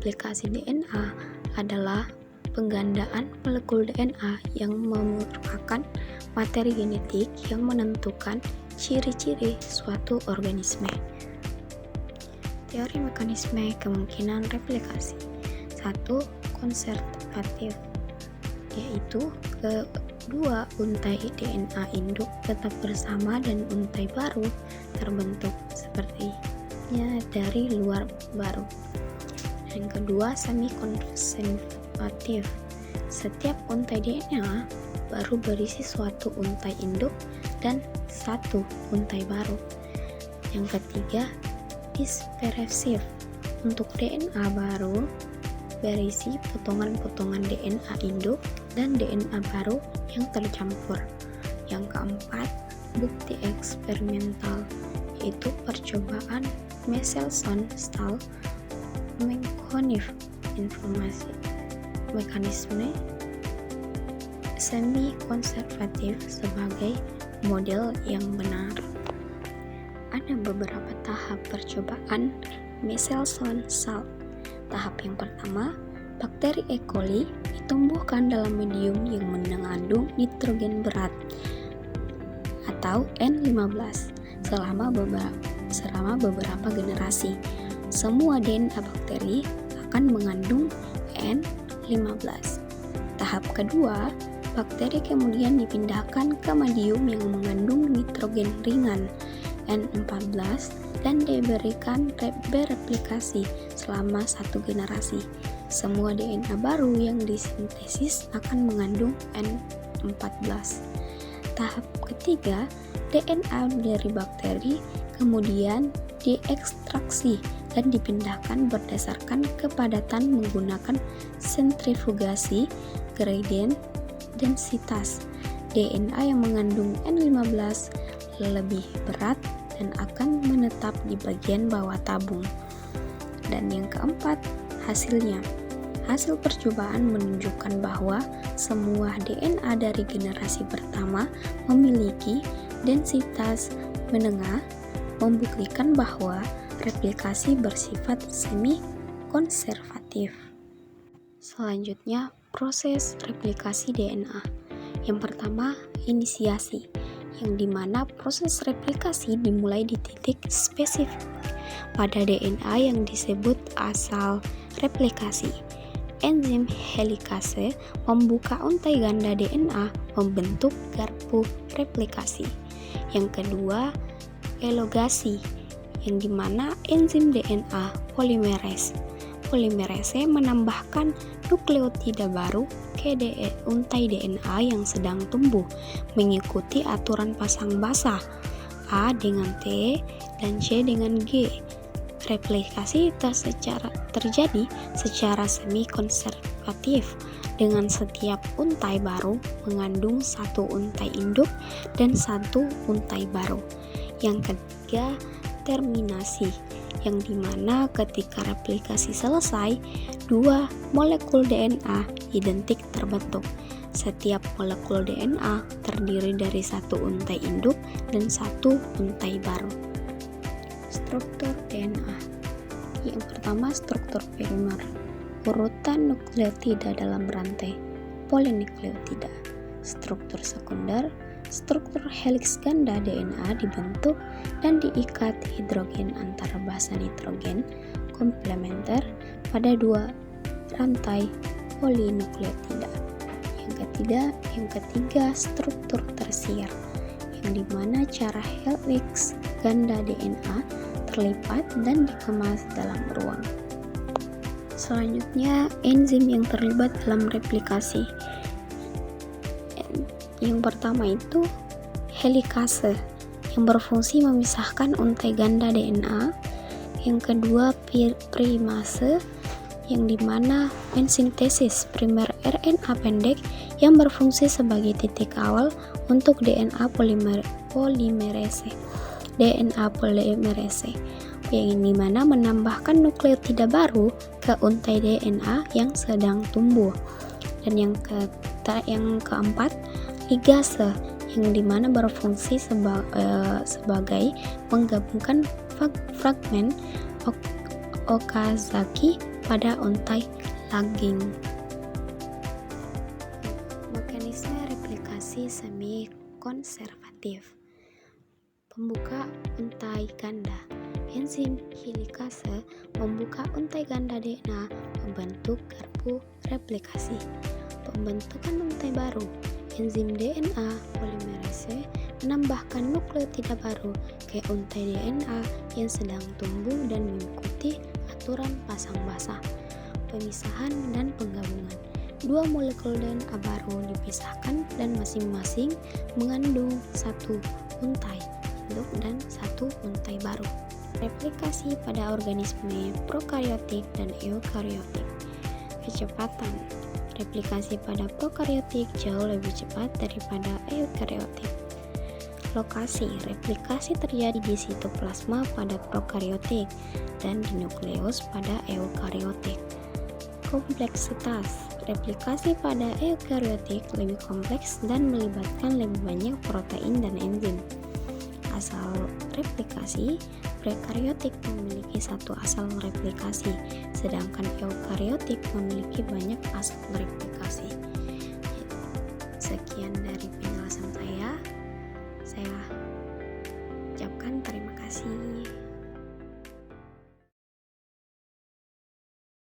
replikasi DNA adalah penggandaan molekul DNA yang merupakan materi genetik yang menentukan ciri-ciri suatu organisme. Teori mekanisme kemungkinan replikasi. 1. Konservatif, yaitu kedua untai DNA induk tetap bersama dan untai baru terbentuk sepertinya dari luar baru. Dan kedua, semi konservatif, setiap untai DNA baru berisi suatu untai induk dan satu untai baru. Yang ketiga, dispersif, untuk DNA baru berisi potongan-potongan DNA induk dan DNA baru yang tercampur. Yang keempat, bukti eksperimental, yaitu percobaan Michelson-Stahl informasi mekanisme semi konservatif sebagai model yang benar. Ada beberapa tahap percobaan Michelson-Stahl. Tahap yang pertama, bakteri E. coli ditumbuhkan dalam medium yang mengandung nitrogen berat atau N15 selama beberapa generasi. Semua DNA bakteri akan mengandung N15. Tahap kedua, bakteri kemudian dipindahkan ke medium yang mengandung nitrogen ringan N14 dan diberikan bereplikasi selama satu generasi. Semua DNA baru yang disintesis akan mengandung N14. Tahap ketiga, DNA dari bakteri kemudian diekstraksi dan dipindahkan berdasarkan kepadatan menggunakan sentrifugasi gradient densitas. DNA yang mengandung N15 lebih berat dan akan menetap di bagian bawah tabung. Dan yang keempat, hasilnya. Hasil percobaan menunjukkan bahwa semua DNA dari generasi pertama memiliki densitas menengah, membuktikan bahwa replikasi bersifat semi konservatif. Selanjutnya, proses replikasi DNA. Yang pertama, inisiasi, yang dimana proses replikasi dimulai di titik spesifik pada DNA yang disebut asal replikasi. Enzim helikase membuka untai ganda DNA membentuk garpu replikasi. Yang kedua, elongasi, yang dimana enzim DNA polimerase menambahkan nukleotida baru ke untai DNA yang sedang tumbuh mengikuti aturan pasang basah A dengan T dan C dengan G. Replikasi terjadi secara semi konservatif dengan setiap untai baru mengandung satu untai induk dan satu untai baru. Yang ketiga, terminasi, yang dimana ketika replikasi selesai, dua molekul DNA identik terbentuk. Setiap molekul DNA terdiri dari satu untai induk dan satu untai baru. Struktur DNA. Yang pertama, struktur primer, urutan nukleotida dalam rantai polinukleotida. Struktur sekunder, struktur heliks ganda DNA dibentuk dan diikat hidrogen antara basa nitrogen komplementer pada dua rantai polinukleotida. Yang ketiga, struktur tersier, yang dimana cara heliks ganda DNA terlipat dan dikemas dalam ruang. Selanjutnya, enzim yang terlibat dalam replikasi. Yang pertama itu helikase, yang berfungsi memisahkan untai ganda DNA. Yang kedua, primase, yang dimana mensintesis primer RNA pendek yang berfungsi sebagai titik awal untuk DNA polimerase. Yang dimana menambahkan nukleotida baru ke untai DNA yang sedang tumbuh. Dan yang keempat, ligase, yang dimana berfungsi sebagai menggabungkan fragmen Okazaki pada untai laging. Mekanisme replikasi semi konservatif. Pembuka untai ganda. Enzim helikase membuka untai ganda DNA membentuk garpu replikasi. Pembentukan untai baru. Enzim DNA polimerase menambahkan nukleotida baru ke untai DNA yang sedang tumbuh dan mengikuti aturan pasang basah, pemisahan dan penggabungan. Dua molekul DNA baru dipisahkan dan masing-masing mengandung satu untai induk dan satu untai baru. Replikasi pada organisme prokariotik dan eukariotik. Kecepatan replikasi pada prokariotik jauh lebih cepat daripada eukariotik. Lokasi replikasi terjadi di sitoplasma pada prokariotik dan di nukleus pada eukariotik. Kompleksitas replikasi pada eukariotik lebih kompleks dan melibatkan lebih banyak protein dan enzim. Asal replikasi, prekariotik memiliki satu asal replikasi, sedangkan eukariotik memiliki banyak asal replikasi. Sekian dari penjelasan saya ucapkan terima kasih.